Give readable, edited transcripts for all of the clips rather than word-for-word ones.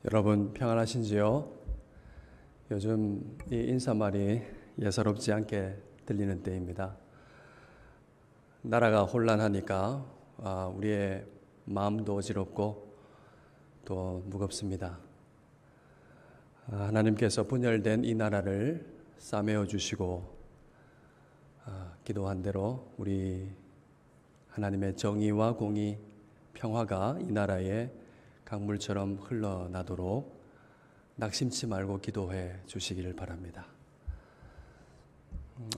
여러분 평안하신지요? 요즘 이 인사말이 예사롭지 않게 들리는 때입니다. 나라가 혼란하니까 우리의 마음도 어지럽고 또 무겁습니다. 하나님께서 분열된 이 나라를 싸매어 주시고 기도한 대로 우리 하나님의 정의와 공의, 평화가 이 나라에 강물처럼 흘러나도록 낙심치 말고 기도해 주시기를 바랍니다.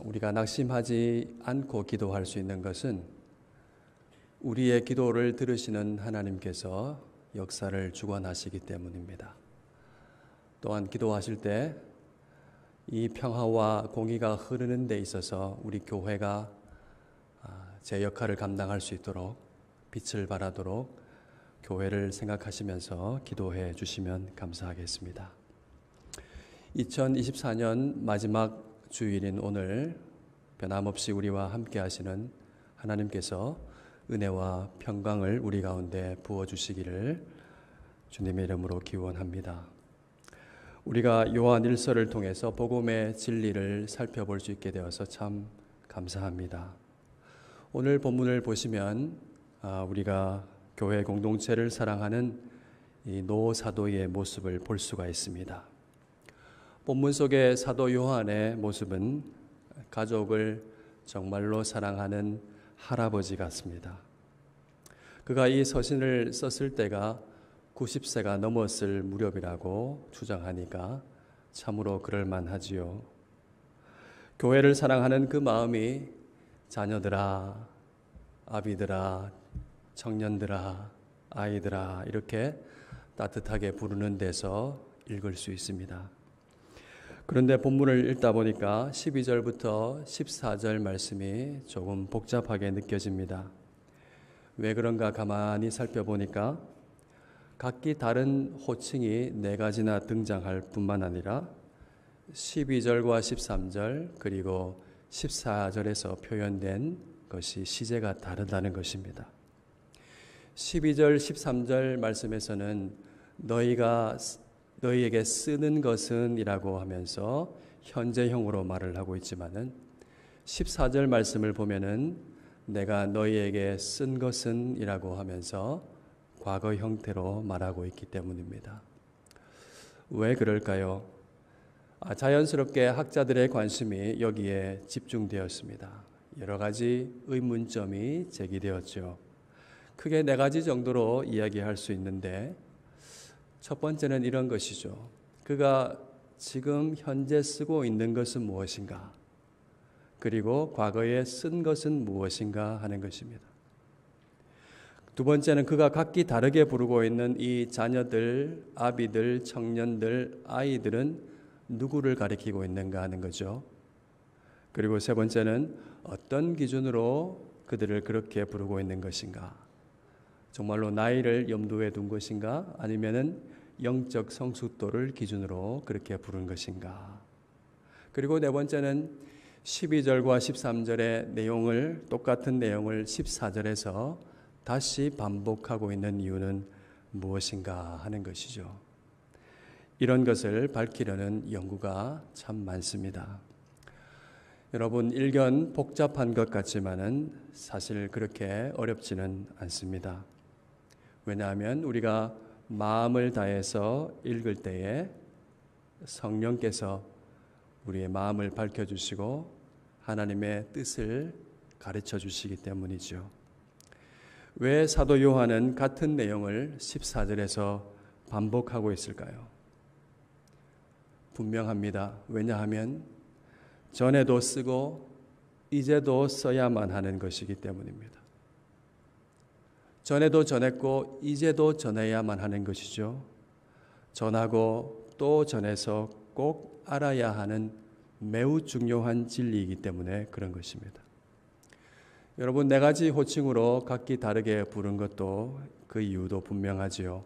우리가 낙심하지 않고 기도할 수 있는 것은 우리의 기도를 들으시는 하나님께서 역사를 주관하시기 때문입니다. 또한 기도하실 때 이 평화와 공의가 흐르는 데 있어서 우리 교회가 제 역할을 감당할 수 있도록 빛을 발하도록 교회를 생각하시면서 기도해 주시면 감사하겠습니다. 2024년 마지막 주일인 오늘 변함없이 우리와 함께 하시는 하나님께서 은혜와 평강을 우리 가운데 부어주시기를 주님의 이름으로 기원합니다. 우리가 요한 1서를 통해서 복음의 진리를 살펴볼 수 있게 되어서 참 감사합니다. 오늘 본문을 보시면 우리가 교회 공동체를 사랑하는 이 노사도의 모습을 볼 수가 있습니다. 본문 속의 사도 요한의 모습은 가족을 정말로 사랑하는 할아버지 같습니다. 그가 이 서신을 썼을 때가 90세가 넘었을 무렵이라고 추정하니까 참으로 그럴만하지요. 교회를 사랑하는 그 마음이 자녀들아, 아비들아, 청년들아, 아이들아 이렇게 따뜻하게 부르는 데서 읽을 수 있습니다. 그런데 본문을 읽다 보니까 12절부터 14절 말씀이 조금 복잡하게 느껴집니다. 왜 그런가 가만히 살펴보니까 각기 다른 호칭이 4가지나 등장할 뿐만 아니라 12절과 13절 그리고 14절에서 표현된 것이 시제가 다르다는 것입니다. 12절, 13절 말씀에서는 너희에게 쓰는 것은 이라고 하면서 현재형으로 말을 하고 있지만은 14절 말씀을 보면은 내가 너희에게 쓴 것은 이라고 하면서 과거 형태로 말하고 있기 때문입니다. 왜 그럴까요? 자연스럽게 학자들의 관심이 여기에 집중되었습니다. 여러 가지 의문점이 제기되었죠. 크게 4가지 정도로 이야기할 수 있는데 첫 번째는 이런 것이죠. 그가 지금 현재 쓰고 있는 것은 무엇인가? 그리고 과거에 쓴 것은 무엇인가 하는 것입니다. 두 번째는 그가 각기 다르게 부르고 있는 이 자녀들, 아비들, 청년들, 아이들은 누구를 가리키고 있는가 하는 거죠. 그리고 세 번째는 어떤 기준으로 그들을 그렇게 부르고 있는 것인가? 정말로 나이를 염두에 둔 것인가? 아니면은 영적 성숙도를 기준으로 그렇게 부른 것인가? 그리고 네 번째는 12절과 13절의 똑같은 내용을 14절에서 다시 반복하고 있는 이유는 무엇인가 하는 것이죠. 이런 것을 밝히려는 연구가 참 많습니다. 여러분, 일견 복잡한 것 같지만은 사실 그렇게 어렵지는 않습니다. 왜냐하면 우리가 마음을 다해서 읽을 때에 성령께서 우리의 마음을 밝혀주시고 하나님의 뜻을 가르쳐 주시기 때문이죠. 왜 사도 요한은 같은 내용을 14절에서 반복하고 있을까요? 분명합니다. 왜냐하면 전에도 쓰고 이제도 써야만 하는 것이기 때문입니다. 전에도 전했고 이제도 전해야만 하는 것이죠. 전하고 또 전해서 꼭 알아야 하는 매우 중요한 진리이기 때문에 그런 것입니다. 여러분, 4가지 호칭으로 각기 다르게 부른 것도 그 이유도 분명하지요.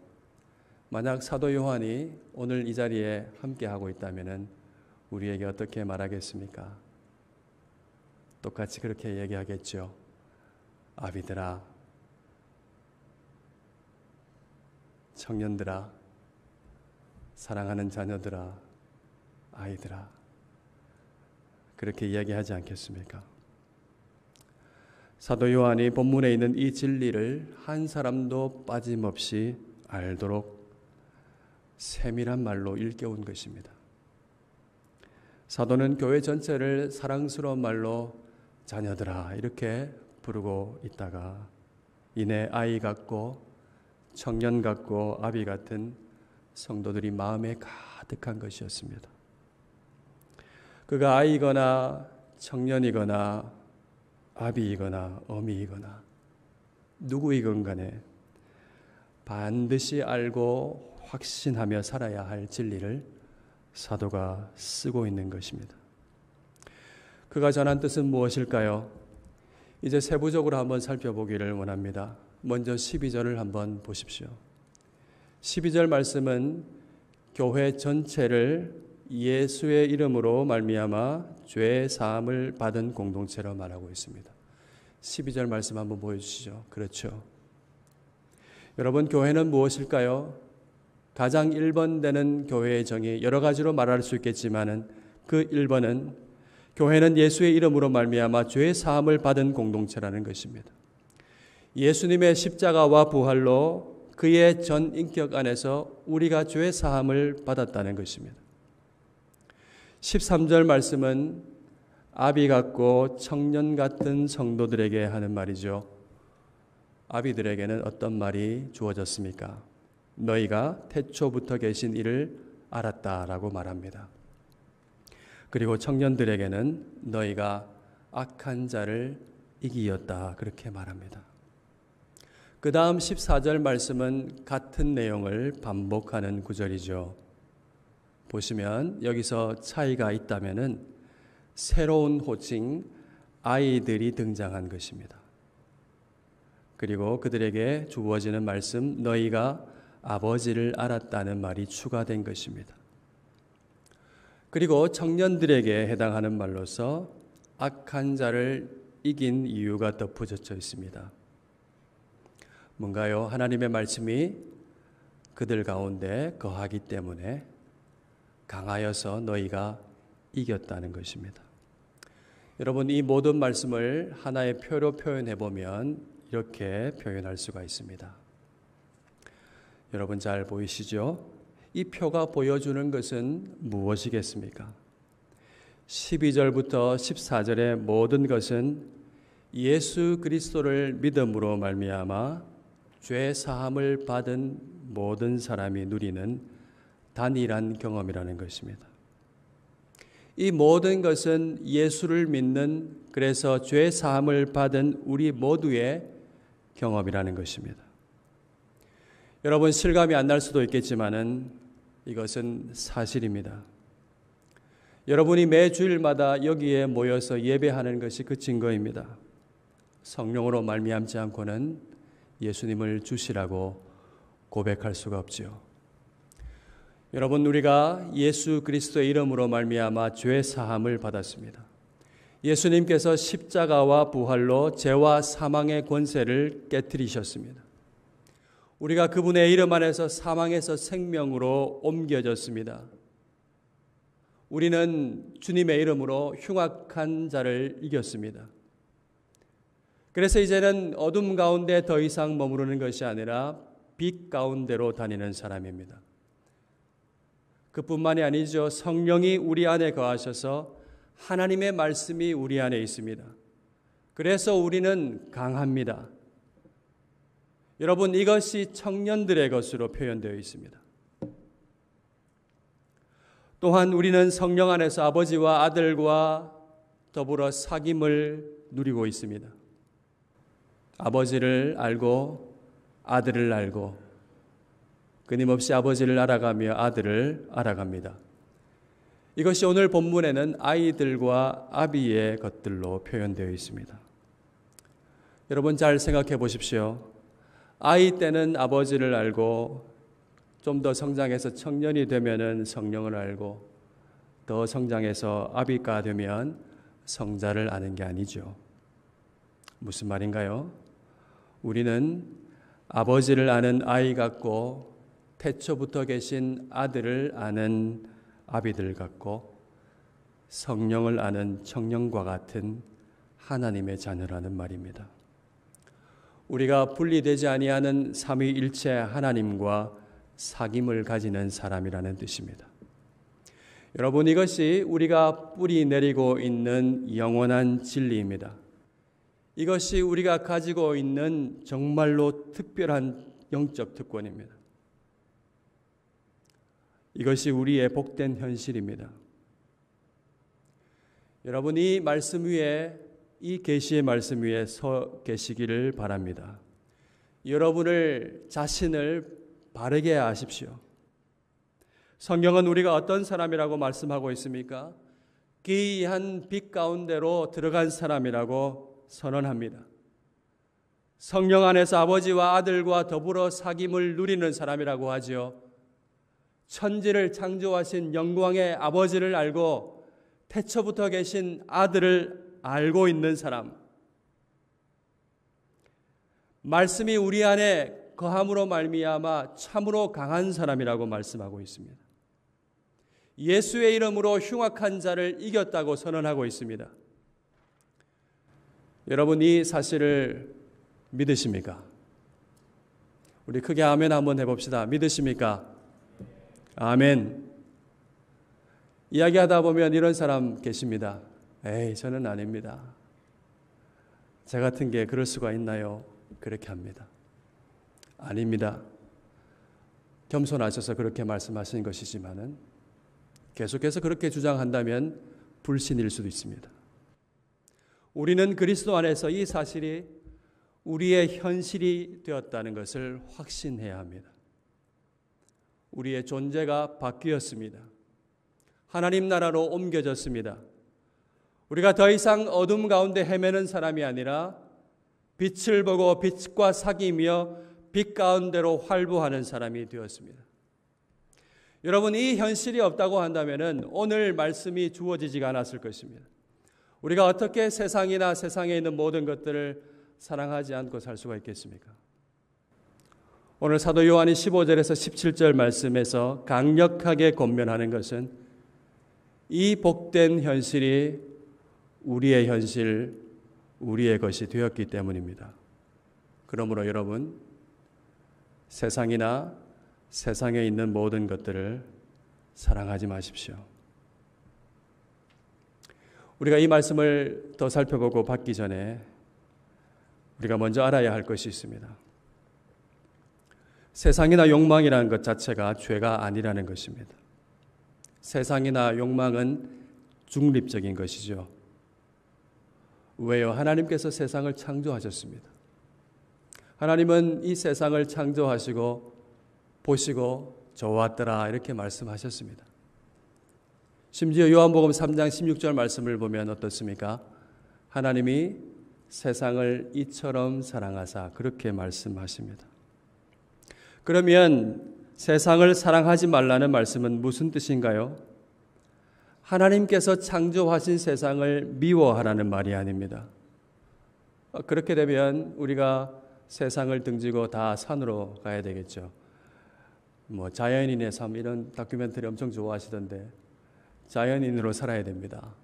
만약 사도 요한이 오늘 이 자리에 함께하고 있다면 우리에게 어떻게 말하겠습니까? 똑같이 그렇게 얘기하겠죠. 아비들아, 청년들아, 사랑하는 자녀들아, 아이들아, 그렇게 이야기하지 않겠습니까? 사도 요한이 본문에 있는 이 진리를 한 사람도 빠짐없이 알도록 세밀한 말로 일깨운 것입니다. 사도는 교회 전체를 사랑스러운 말로 자녀들아 이렇게 부르고 있다가 이내 아이 같고 청년 같고 아비 같은 성도들이 마음에 가득한 것이었습니다. 그가 아이거나 청년이거나 아비이거나 어미이거나 누구이건 간에 반드시 알고 확신하며 살아야 할 진리를 사도가 쓰고 있는 것입니다. 그가 전한 뜻은 무엇일까요? 이제 세부적으로 한번 살펴보기를 원합니다. 먼저 12절을 한번 보십시오. 12절 말씀은 교회 전체를 예수의 이름으로 말미암아 죄 사함을 받은 공동체로 말하고 있습니다. 12절 말씀 한번 보여주시죠. 그렇죠. 여러분, 교회는 무엇일까요? 가장 1번 되는 교회의 정의, 여러 가지로 말할 수 있겠지만은 그 1번은 교회는 예수의 이름으로 말미암아 죄 사함을 받은 공동체라는 것입니다. 예수님의 십자가와 부활로 그의 전 인격 안에서 우리가 죄 사함을 받았다는 것입니다. 13절 말씀은 아비 같고 청년 같은 성도들에게 하는 말이죠. 아비들에게는 어떤 말이 주어졌습니까? 너희가 태초부터 계신 이를 알았다라고 말합니다. 그리고 청년들에게는 너희가 악한 자를 이기었다 그렇게 말합니다. 그 다음 14절 말씀은 같은 내용을 반복하는 구절이죠. 보시면 여기서 차이가 있다면은 새로운 호칭 아이들이 등장한 것입니다. 그리고 그들에게 주어지는 말씀 너희가 아버지를 알았다는 말이 추가된 것입니다. 그리고 청년들에게 해당하는 말로서 악한 자를 이긴 이유가 덧붙여져 있습니다. 뭔가요? 하나님의 말씀이 그들 가운데 거하기 때문에 강하여서 너희가 이겼다는 것입니다. 여러분, 이 모든 말씀을 하나의 표로 표현해 보면 이렇게 표현할 수가 있습니다. 여러분 잘 보이시죠? 이 표가 보여주는 것은 무엇이겠습니까? 12절부터 14절의 모든 것은 예수 그리스도를 믿음으로 말미암아 죄 사함을 받은 모든 사람이 누리는 단일한 경험이라는 것입니다. 이 모든 것은 예수를 믿는, 그래서 죄 사함을 받은 우리 모두의 경험이라는 것입니다. 여러분, 실감이 안 날 수도 있겠지만은 이것은 사실입니다. 여러분이 매 주일마다 여기에 모여서 예배하는 것이 그 증거입니다. 성령으로 말미암지 않고는 예수님을 주시라고 고백할 수가 없지요. 여러분, 우리가 예수 그리스도의 이름으로 말미암아 죄 사함을 받았습니다. 예수님께서 십자가와 부활로 죄와 사망의 권세를 깨뜨리셨습니다. 우리가 그분의 이름 안에서 사망에서 생명으로 옮겨졌습니다. 우리는 주님의 이름으로 흉악한 자를 이겼습니다. 그래서 이제는 어둠 가운데 더 이상 머무르는 것이 아니라 빛 가운데로 다니는 사람입니다. 그뿐만이 아니죠. 성령이 우리 안에 거하셔서 하나님의 말씀이 우리 안에 있습니다. 그래서 우리는 강합니다. 여러분, 이것이 청년들의 것으로 표현되어 있습니다. 또한 우리는 성령 안에서 아버지와 아들과 더불어 사귐을 누리고 있습니다. 아버지를 알고 아들을 알고 끊임없이 아버지를 알아가며 아들을 알아갑니다. 이것이 오늘 본문에는 아이들과 아비의 것들로 표현되어 있습니다. 여러분 잘 생각해 보십시오. 아이 때는 아버지를 알고 좀 더 성장해서 청년이 되면은 성령을 알고 더 성장해서 아비가 되면 성자를 아는 게 아니죠. 무슨 말인가요? 우리는 아버지를 아는 아이 같고 태초부터 계신 아들을 아는 아비들 같고 성령을 아는 청령과 같은 하나님의 자녀라는 말입니다. 우리가 분리되지 아니하는 삼위일체 하나님과 사귐을 가지는 사람이라는 뜻입니다. 여러분, 이것이 우리가 뿌리 내리고 있는 영원한 진리입니다. 이것이 우리가 가지고 있는 정말로 특별한 영적 특권입니다. 이것이 우리의 복된 현실입니다. 여러분, 이 말씀 위에, 이 계시의 말씀 위에 서 계시기를 바랍니다. 여러분을 자신을 바르게 아십시오. 성경은 우리가 어떤 사람이라고 말씀하고 있습니까? 기이한 빛 가운데로 들어간 사람이라고 선언합니다. 성령 안에서 아버지와 아들과 더불어 사귐을 누리는 사람이라고 하지요. 천지를 창조하신 영광의 아버지를 알고 태초부터 계신 아들을 알고 있는 사람, 말씀이 우리 안에 거함으로 말미암아 참으로 강한 사람이라고 말씀하고 있습니다. 예수의 이름으로 흉악한 자를 이겼다고 선언하고 있습니다. 여러분, 이 사실을 믿으십니까? 우리 크게 아멘 한번 해봅시다. 믿으십니까? 아멘. 이야기하다 보면 이런 사람 계십니다. 에이, 저는 아닙니다. 저 같은 게 그럴 수가 있나요? 그렇게 합니다. 아닙니다. 겸손하셔서 그렇게 말씀하시는 것이지만은 계속해서 그렇게 주장한다면 불신일 수도 있습니다. 우리는 그리스도 안에서 이 사실이 우리의 현실이 되었다는 것을 확신해야 합니다. 우리의 존재가 바뀌었습니다. 하나님 나라로 옮겨졌습니다. 우리가 더 이상 어둠 가운데 헤매는 사람이 아니라 빛을 보고 빛과 사귀며 빛 가운데로 활보하는 사람이 되었습니다. 여러분, 이 현실이 없다고 한다면 오늘 말씀이 주어지지가 않았을 것입니다. 우리가 어떻게 세상이나 세상에 있는 모든 것들을 사랑하지 않고 살 수가 있겠습니까? 오늘 사도 요한이 15절에서 17절 말씀에서 강력하게 권면하는 것은 이 복된 현실이 우리의 현실, 우리의 것이 되었기 때문입니다. 그러므로 여러분, 세상이나 세상에 있는 모든 것들을 사랑하지 마십시오. 우리가 이 말씀을 더 살펴보고 받기 전에 우리가 먼저 알아야 할 것이 있습니다. 세상이나 욕망이라는 것 자체가 죄가 아니라는 것입니다. 세상이나 욕망은 중립적인 것이죠. 왜요? 하나님께서 세상을 창조하셨습니다. 하나님은 이 세상을 창조하시고 보시고 좋았더라 이렇게 말씀하셨습니다. 심지어 요한복음 3장 16절 말씀을 보면 어떻습니까? 하나님이 세상을 이처럼 사랑하사 그렇게 말씀하십니다. 그러면 세상을 사랑하지 말라는 말씀은 무슨 뜻인가요? 하나님께서 창조하신 세상을 미워하라는 말이 아닙니다. 그렇게 되면 우리가 세상을 등지고 다 산으로 가야 되겠죠. 자연인의 삶 이런 다큐멘터리 엄청 좋아하시던데 자연인으로 살아야 됩니다.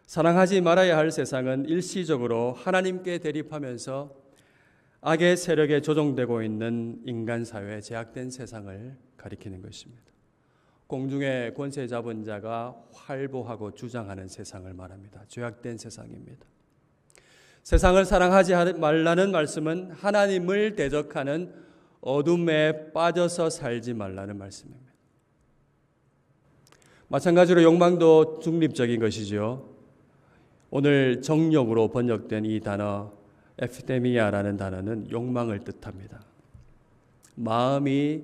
사랑하지 말아야 할 세상은 일시적으로 하나님께 대립하면서 악의 세력에 조종되고 있는 인간 사회에 제약된 세상을 가리키는 것입니다. 공중의 권세 잡은 자가 활보하고 주장하는 세상을 말합니다. 죄악된 세상입니다. 세상을 사랑하지 말라는 말씀은 하나님을 대적하는 어둠에 빠져서 살지 말라는 말씀입니다. 마찬가지로 욕망도 중립적인 것이죠. 오늘 정욕으로 번역된 이 단어 에피데미아라는 단어는 욕망을 뜻합니다. 마음이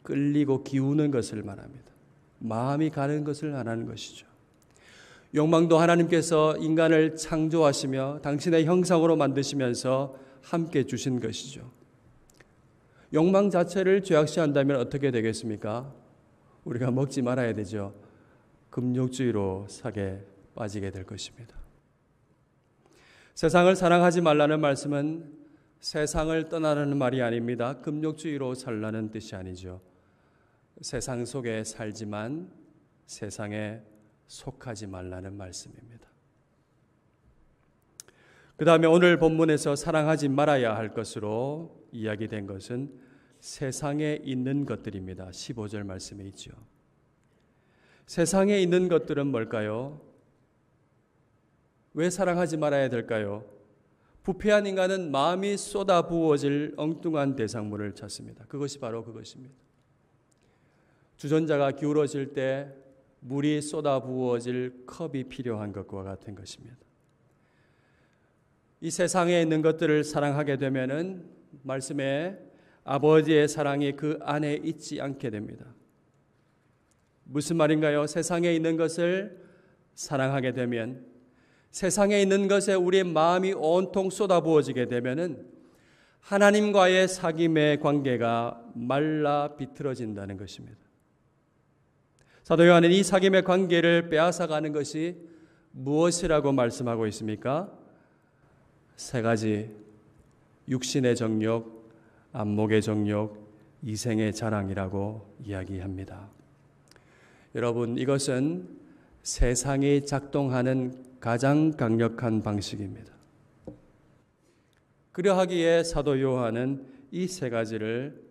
끌리고 기우는 것을 말합니다. 마음이 가는 것을 말하는 것이죠. 욕망도 하나님께서 인간을 창조하시며 당신의 형상으로 만드시면서 함께 주신 것이죠. 욕망 자체를 죄악시한다면 어떻게 되겠습니까? 우리가 먹지 말아야 되죠. 금욕주의로 사게 빠지게 될 것입니다. 세상을 사랑하지 말라는 말씀은 세상을 떠나는 말이 아닙니다. 금욕주의로 살라는 뜻이 아니죠. 세상 속에 살지만 세상에 속하지 말라는 말씀입니다. 그 다음에 오늘 본문에서 사랑하지 말아야 할 것으로 이야기된 것은 세상에 있는 것들입니다. 15절 말씀에 있죠. 세상에 있는 것들은 뭘까요? 왜 사랑하지 말아야 될까요? 부패한 인간은 마음이 쏟아부어질 엉뚱한 대상물을 찾습니다. 그것이 바로 그것입니다. 주전자가 기울어질 때 물이 쏟아부어질 컵이 필요한 것과 같은 것입니다. 이 세상에 있는 것들을 사랑하게 되면은 말씀에 아버지의 사랑이 그 안에 있지 않게 됩니다. 무슨 말인가요? 세상에 있는 것을 사랑하게 되면, 세상에 있는 것에 우리의 마음이 온통 쏟아부어지게 되면은 하나님과의 사귐의 관계가 말라 비틀어진다는 것입니다. 사도 요한은 이 사귐의 관계를 빼앗아가는 것이 무엇이라고 말씀하고 있습니까? 세 가지: 육신의 정욕, 안목의 정욕, 이생의 자랑이라고 이야기합니다. 여러분, 이것은 세상이 작동하는 가장 강력한 방식입니다. 그러하기에 사도 요한은 이 세 가지를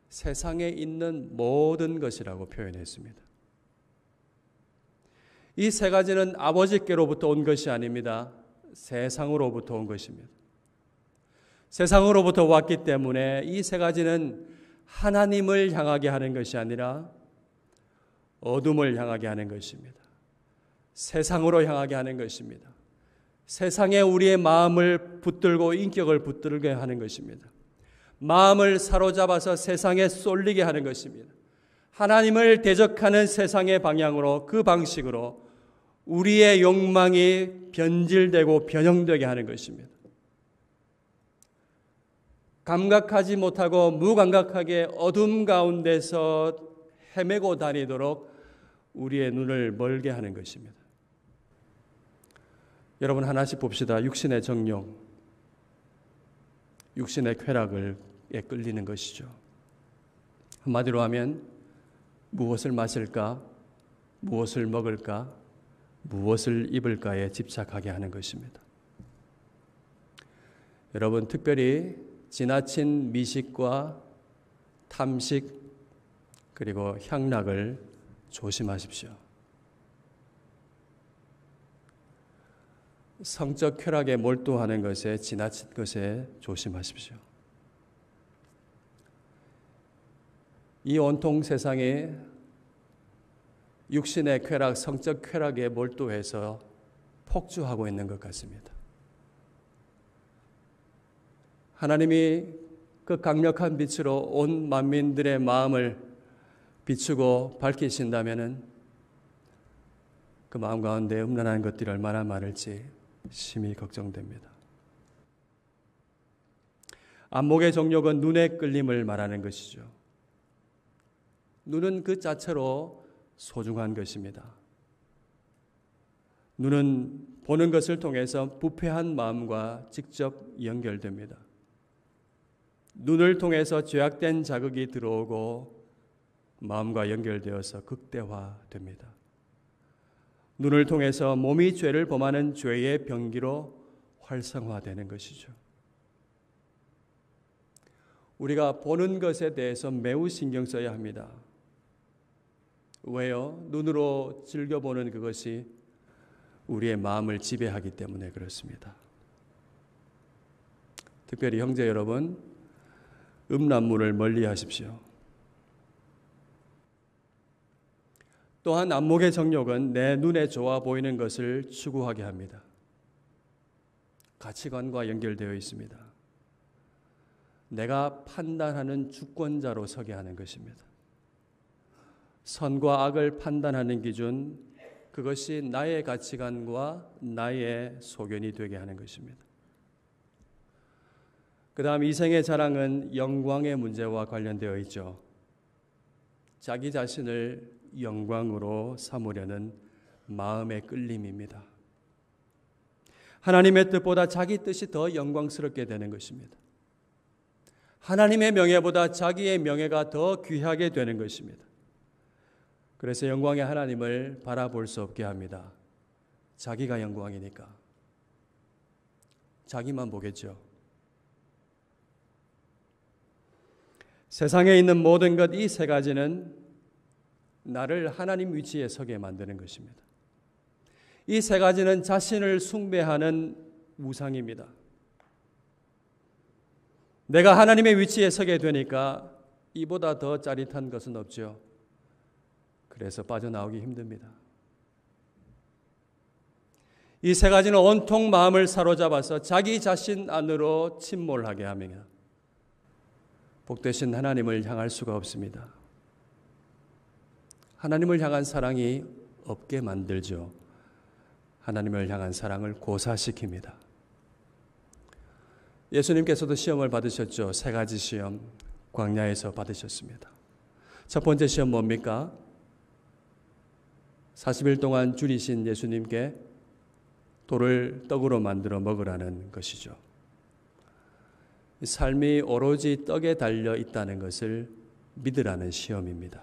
세상에 있는 모든 것이라고 표현했습니다. 이 세 가지는 아버지께로부터 온 것이 아닙니다. 세상으로부터 온 것입니다. 세상으로부터 왔기 때문에 이 세 가지는 하나님을 향하게 하는 것이 아니라 어둠을 향하게 하는 것입니다. 세상으로 향하게 하는 것입니다. 세상에 우리의 마음을 붙들고 인격을 붙들게 하는 것입니다. 마음을 사로잡아서 세상에 쏠리게 하는 것입니다. 하나님을 대적하는 세상의 방향으로, 그 방식으로 우리의 욕망이 변질되고 변형되게 하는 것입니다. 감각하지 못하고 무감각하게 어둠 가운데서 헤매고 다니도록 우리의 눈을 멀게 하는 것입니다. 여러분, 하나씩 봅시다. 육신의 정욕, 육신의 쾌락에 끌리는 것이죠. 한마디로 하면 무엇을 마실까, 무엇을 먹을까, 무엇을 입을까에 집착하게 하는 것입니다. 여러분, 특별히 지나친 미식과 탐식 그리고 향락을 조심하십시오. 성적 쾌락에 몰두하는 것에, 지나친 것에 조심하십시오. 이 온통 세상에 육신의 쾌락, 성적 쾌락에 몰두해서 폭주하고 있는 것 같습니다. 하나님이 그 강력한 빛으로 온 만민들의 마음을 비추고 밝히신다면은 그 마음 가운데 음란한 것들이 얼마나 많을지 심히 걱정됩니다. 안목의 정욕은 눈의 끌림을 말하는 것이죠. 눈은 그 자체로 소중한 것입니다. 눈은 보는 것을 통해서 부패한 마음과 직접 연결됩니다. 눈을 통해서 죄악된 자극이 들어오고 마음과 연결되어서 극대화됩니다. 눈을 통해서 몸이 죄를 범하는 죄의 병기로 활성화되는 것이죠. 우리가 보는 것에 대해서 매우 신경 써야 합니다. 왜요? 눈으로 즐겨보는 그것이 우리의 마음을 지배하기 때문에 그렇습니다. 특별히 형제 여러분, 음란물을 멀리 하십시오. 또한 안목의 정욕은 내 눈에 좋아 보이는 것을 추구하게 합니다. 가치관과 연결되어 있습니다. 내가 판단하는 주권자로 서게 하는 것입니다. 선과 악을 판단하는 기준, 그것이 나의 가치관과 나의 소견이 되게 하는 것입니다. 그 다음 이생의 자랑은 영광의 문제와 관련되어 있죠. 자기 자신을 영광으로 삼으려는 마음의 끌림입니다. 하나님의 뜻보다 자기 뜻이 더 영광스럽게 되는 것입니다. 하나님의 명예보다 자기의 명예가 더 귀하게 되는 것입니다. 그래서 영광의 하나님을 바라볼 수 없게 합니다. 자기가 영광이니까. 자기만 보겠죠. 세상에 있는 모든 것 이 세 가지는 나를 하나님 위치에 서게 만드는 것입니다. 이 세 가지는 자신을 숭배하는 우상입니다. 내가 하나님의 위치에 서게 되니까 이보다 더 짜릿한 것은 없죠. 그래서 빠져나오기 힘듭니다. 이 세 가지는 온통 마음을 사로잡아서 자기 자신 안으로 침몰하게 합니다. 복되신 하나님을 향할 수가 없습니다. 하나님을 향한 사랑이 없게 만들죠. 하나님을 향한 사랑을 고사시킵니다. 예수님께서도 시험을 받으셨죠. 세 가지 시험 광야에서 받으셨습니다. 첫 번째 시험 뭡니까? 40일 동안 줄이신 예수님께 돌을 떡으로 만들어 먹으라는 것이죠. 삶이 오로지 떡에 달려 있다는 것을 믿으라는 시험입니다.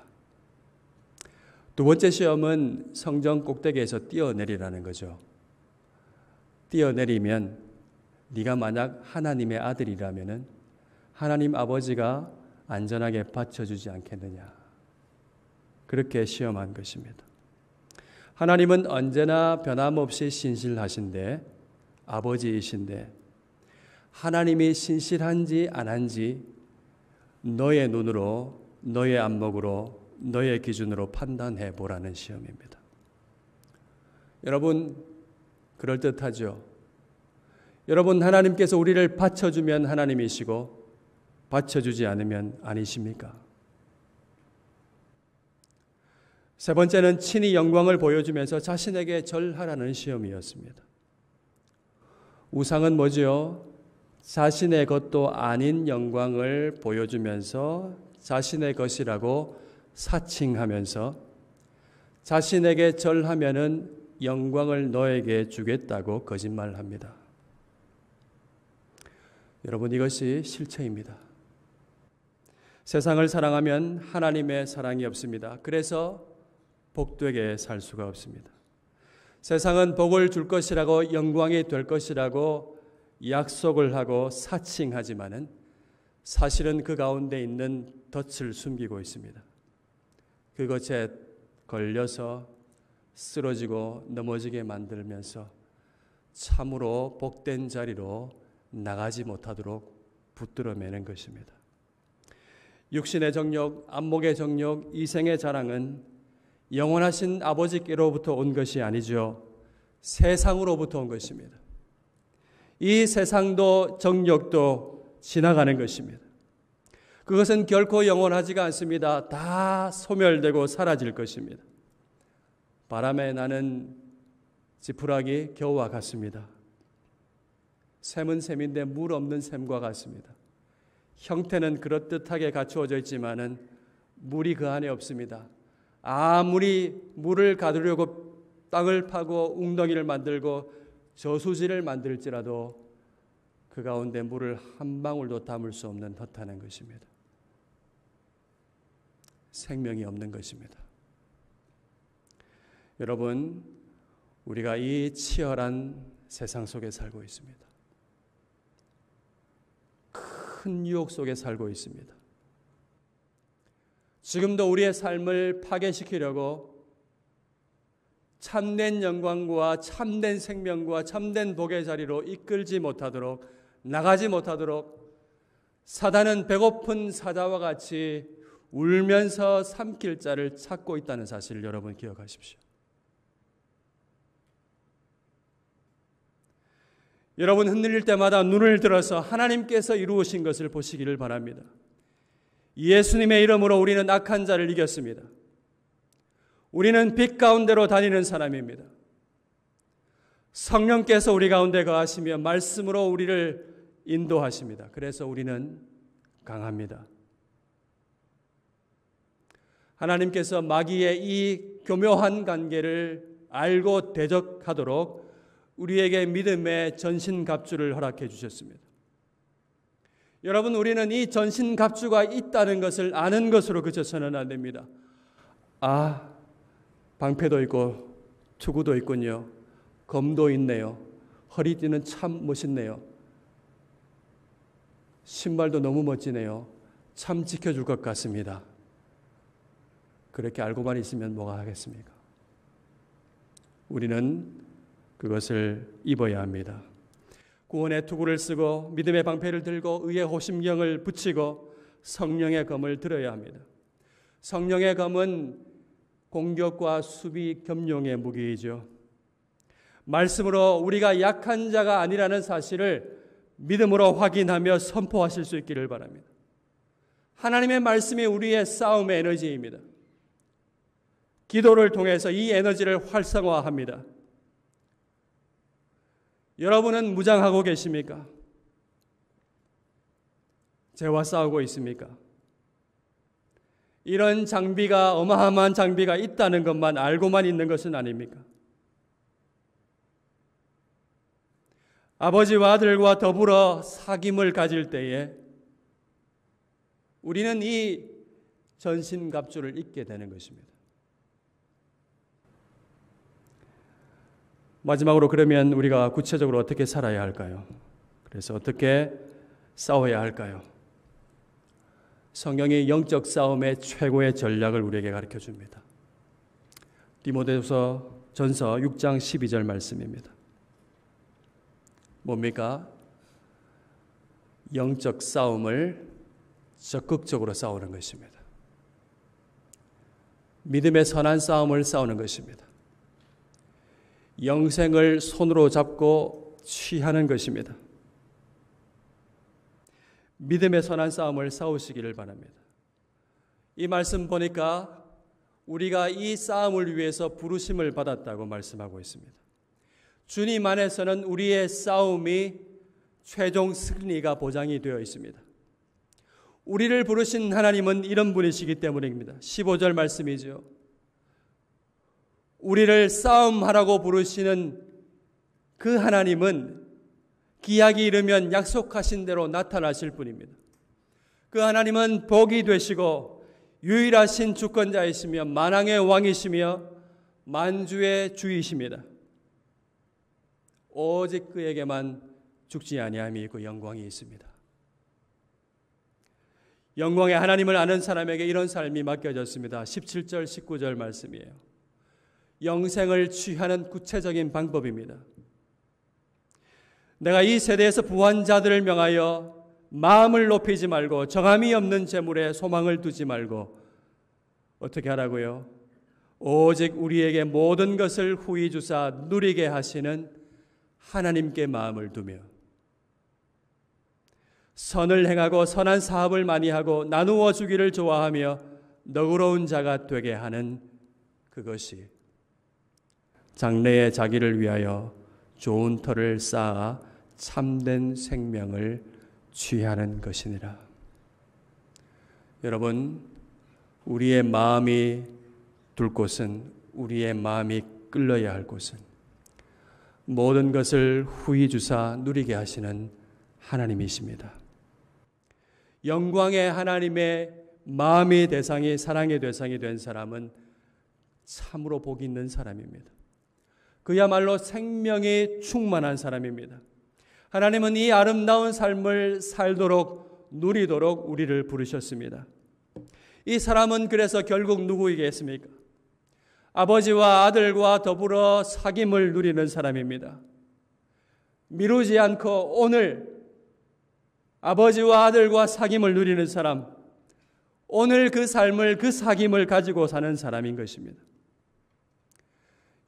두 번째 시험은 성전 꼭대기에서 뛰어내리라는 거죠. 뛰어내리면 네가 만약 하나님의 아들이라면 하나님 아버지가 안전하게 받쳐주지 않겠느냐. 그렇게 시험한 것입니다. 하나님은 언제나 변함없이 신실하신데 아버지이신데 하나님이 신실한지 안 한지 너의 눈으로 너의 안목으로 너의 기준으로 판단해 보라는 시험입니다. 여러분 그럴듯하죠? 여러분 하나님께서 우리를 받쳐주면 하나님이시고 받쳐주지 않으면 아니십니까? 세 번째는 친히 영광을 보여주면서 자신에게 절하라는 시험이었습니다. 우상은 뭐죠? 자신의 것도 아닌 영광을 보여주면서 자신의 것이라고 사칭하면서 자신에게 절하면은 영광을 너에게 주겠다고 거짓말합니다. 여러분 이것이 실체입니다. 세상을 사랑하면 하나님의 사랑이 없습니다. 그래서 복되게 살 수가 없습니다. 세상은 복을 줄 것이라고 영광이 될 것이라고 약속을 하고 사칭하지만은 사실은 그 가운데 있는 덫을 숨기고 있습니다. 그것에 걸려서 쓰러지고 넘어지게 만들면서 참으로 복된 자리로 나가지 못하도록 붙들어 매는 것입니다. 육신의 정욕, 안목의 정욕, 이생의 자랑은 영원하신 아버지께로부터 온 것이 아니죠. 세상으로부터 온 것입니다. 이 세상도 정욕도 지나가는 것입니다. 그것은 결코 영원하지가 않습니다. 다 소멸되고 사라질 것입니다. 바람에 나는 지푸라기 겨우와 같습니다. 샘은 샘인데 물 없는 샘과 같습니다. 형태는 그럴듯하게 갖추어져 있지만은 물이 그 안에 없습니다. 아무리 물을 가두려고 땅을 파고 웅덩이를 만들고 저수지를 만들지라도 그 가운데 물을 한 방울도 담을 수 없는 헛하는 것입니다. 생명이 없는 것입니다. 여러분, 우리가 이 치열한 세상 속에 살고 있습니다. 큰 유혹 속에 살고 있습니다. 지금도 우리의 삶을 파괴시키려고 참된 영광과 참된 생명과 참된 복의 자리로 이끌지 못하도록 나가지 못하도록 사단은 배고픈 사자와 같이 울면서 삼킬 자를 찾고 있다는 사실을 여러분 기억하십시오. 여러분 흔들릴 때마다 눈을 들어서 하나님께서 이루으신 것을 보시기를 바랍니다. 예수님의 이름으로 우리는 악한 자를 이겼습니다. 우리는 빛 가운데로 다니는 사람입니다. 성령께서 우리 가운데 거하시며 말씀으로 우리를 인도하십니다. 그래서 우리는 강합니다. 하나님께서 마귀의 이 교묘한 관계를 알고 대적하도록 우리에게 믿음의 전신갑주를 허락해 주셨습니다. 여러분, 우리는 이 전신갑주가 있다는 것을 아는 것으로 그쳐서는 안 됩니다. 아, 방패도 있고 투구도 있군요. 검도 있네요. 허리띠는 참 멋있네요. 신발도 너무 멋지네요. 참 지켜줄 것 같습니다. 그렇게 알고만 있으면 뭐가 하겠습니까? 우리는 그것을 입어야 합니다. 구원의 투구를 쓰고 믿음의 방패를 들고 의의 호심경을 붙이고 성령의 검을 들어야 합니다. 성령의 검은 공격과 수비 겸용의 무기이죠. 말씀으로 우리가 약한 자가 아니라는 사실을 믿음으로 확인하며 선포하실 수 있기를 바랍니다. 하나님의 말씀이 우리의 싸움의 에너지입니다. 기도를 통해서 이 에너지를 활성화합니다. 여러분은 무장하고 계십니까? 죄와 싸우고 있습니까? 이런 장비가, 어마어마한 장비가 있다는 것만 알고만 있는 것은 아닙니까? 아버지와 아들과 더불어 사귐을 가질 때에 우리는 이 전신갑주를 입게 되는 것입니다. 마지막으로, 그러면 우리가 구체적으로 어떻게 살아야 할까요? 그래서 어떻게 싸워야 할까요? 성경이 영적 싸움의 최고의 전략을 우리에게 가르쳐 줍니다. 디모데후서 전서 6장 12절 말씀입니다. 뭡니까? 영적 싸움을 적극적으로 싸우는 것입니다. 믿음의 선한 싸움을 싸우는 것입니다. 영생을 손으로 잡고 취하는 것입니다. 믿음의 선한 싸움을 싸우시기를 바랍니다. 이 말씀 보니까 우리가 이 싸움을 위해서 부르심을 받았다고 말씀하고 있습니다. 주님 안에서는 우리의 싸움이 최종 승리가 보장이 되어 있습니다. 우리를 부르신 하나님은 이런 분이시기 때문입니다. 15절 말씀이죠. 우리를 싸움하라고 부르시는 그 하나님은 기약이 이르면 약속하신 대로 나타나실 분입니다. 그 하나님은 복이 되시고 유일하신 주권자이시며 만왕의 왕이시며 만주의 주이십니다. 오직 그에게만 죽지 아니함이 있고 영광이 있습니다. 영광의 하나님을 아는 사람에게 이런 삶이 맡겨졌습니다. 17절 19절 말씀이에요. 영생을 취하는 구체적인 방법입니다. 내가 이 세대에서 부한 자들을 명하여 마음을 높이지 말고 정함이 없는 재물에 소망을 두지 말고 어떻게 하라고요? 오직 우리에게 모든 것을 후히 주사 누리게 하시는 하나님께 마음을 두며 선을 행하고 선한 사업을 많이 하고 나누어 주기를 좋아하며 너그러운 자가 되게 하는 그것이 장래의 자기를 위하여 좋은 터를 쌓아 참된 생명을 취하는 것이니라. 여러분, 우리의 마음이 둘 곳은, 우리의 마음이 끌려야 할 곳은 모든 것을 후히 주사 누리게 하시는 하나님이십니다. 영광의 하나님의 마음의 대상이, 사랑의 대상이 된 사람은 참으로 복이 있는 사람입니다. 그야말로 생명이 충만한 사람입니다. 하나님은 이 아름다운 삶을 살도록, 누리도록 우리를 부르셨습니다. 이 사람은 그래서 결국 누구이겠습니까? 아버지와 아들과 더불어 사귐을 누리는 사람입니다. 미루지 않고 오늘 아버지와 아들과 사귐을 누리는 사람, 오늘 그 삶을, 그 사귐을 가지고 사는 사람인 것입니다.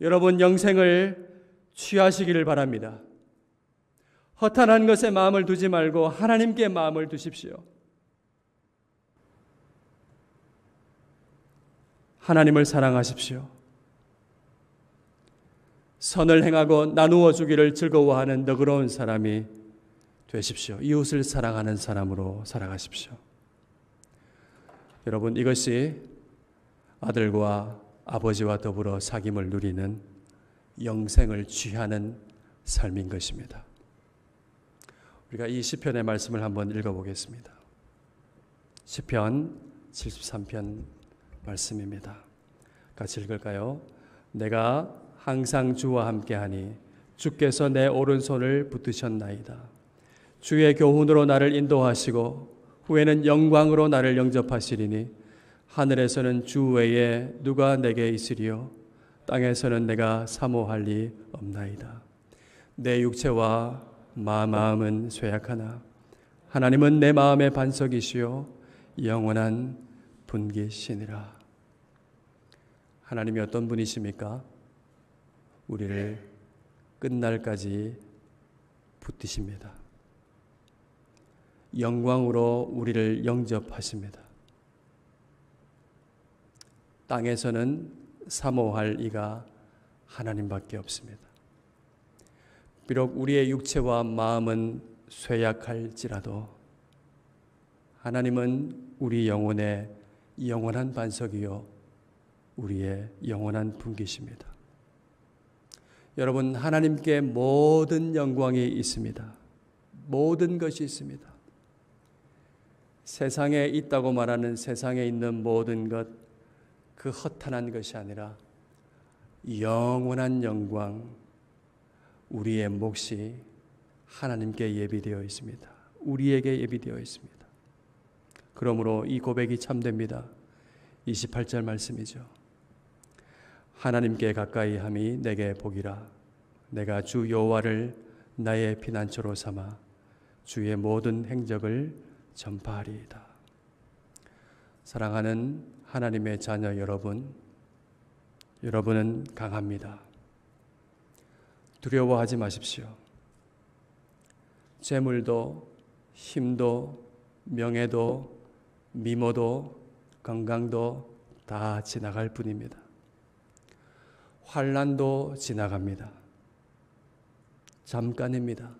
여러분, 영생을 취하시기를 바랍니다. 허탄한 것에 마음을 두지 말고 하나님께 마음을 두십시오. 하나님을 사랑하십시오. 선을 행하고 나누어 주기를 즐거워하는 너그러운 사람이 되십시오. 이웃을 사랑하는 사람으로 살아가십시오. 여러분, 이것이 아들과 아버지와 더불어 사귐을 누리는 영생을 취하는 삶인 것입니다. 우리가 이 시편의 말씀을 한번 읽어보겠습니다. 시편 73편 말씀입니다. 같이 읽을까요? 내가 항상 주와 함께하니 주께서 내 오른손을 붙드셨나이다. 주의 교훈으로 나를 인도하시고 후에는 영광으로 나를 영접하시리니 하늘에서는 주 외에 누가 내게 있으리요 땅에서는 내가 사모할 리 없나이다. 내 육체와 마음은 쇠약하나 하나님은 내 마음의 반석이시요 영원한 분기시니라. 하나님이 어떤 분이십니까? 우리를 끝날까지 붙드십니다. 영광으로 우리를 영접하십니다. 땅에서는 사모할 이가 하나님밖에 없습니다. 비록 우리의 육체와 마음은 쇠약할지라도 하나님은 우리 영혼의 영원한 반석이요 우리의 영원한 분기십니다. 여러분, 하나님께 모든 영광이 있습니다. 모든 것이 있습니다. 세상에 있다고 말하는 세상에 있는 모든 것, 그 허탄한 것이 아니라 영원한 영광, 우리의 몫이 하나님께 예비되어 있습니다. 우리에게 예비되어 있습니다. 그러므로 이 고백이 참됩니다. 28절 말씀이죠. 하나님께 가까이 함이 내게 복이라. 내가 주 여호와를 나의 피난처로 삼아 주의 모든 행적을 전파하리이다. 사랑하는 하나님의 자녀 여러분, 여러분은 강합니다. 두려워하지 마십시오. 재물도, 힘도, 명예도, 미모도, 건강도 다 지나갈 뿐입니다. 환난도 지나갑니다. 잠깐입니다.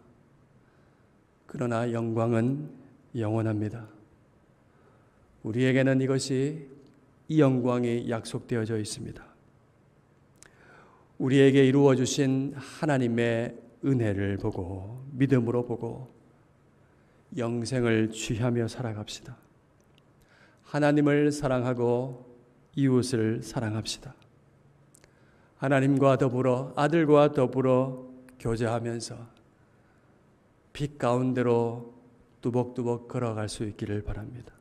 그러나 영광은 영원합니다. 우리에게는 이 영광이 약속되어져 있습니다. 우리에게 이루어 주신 하나님의 은혜를 보고 믿음으로 보고 영생을 취하며 살아갑시다. 하나님을 사랑하고 이웃을 사랑합시다. 하나님과 더불어 아들과 더불어 교제하면서 빛 가운데로 뚜벅뚜벅 걸어갈 수 있기를 바랍니다.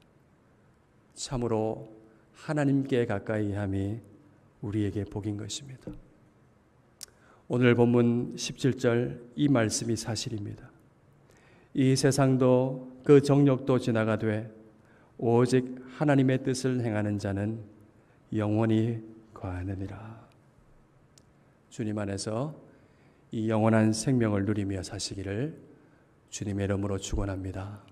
참으로 하나님께 가까이 함이 우리에게 복인 것입니다. 오늘 본문 17절 이 말씀이 사실입니다. 이 세상도 그 정욕도 지나가되 오직 하나님의 뜻을 행하는 자는 영원히 거하느니라. 주님 안에서 이 영원한 생명을 누리며 사시기를 주님의 이름으로 축원합니다.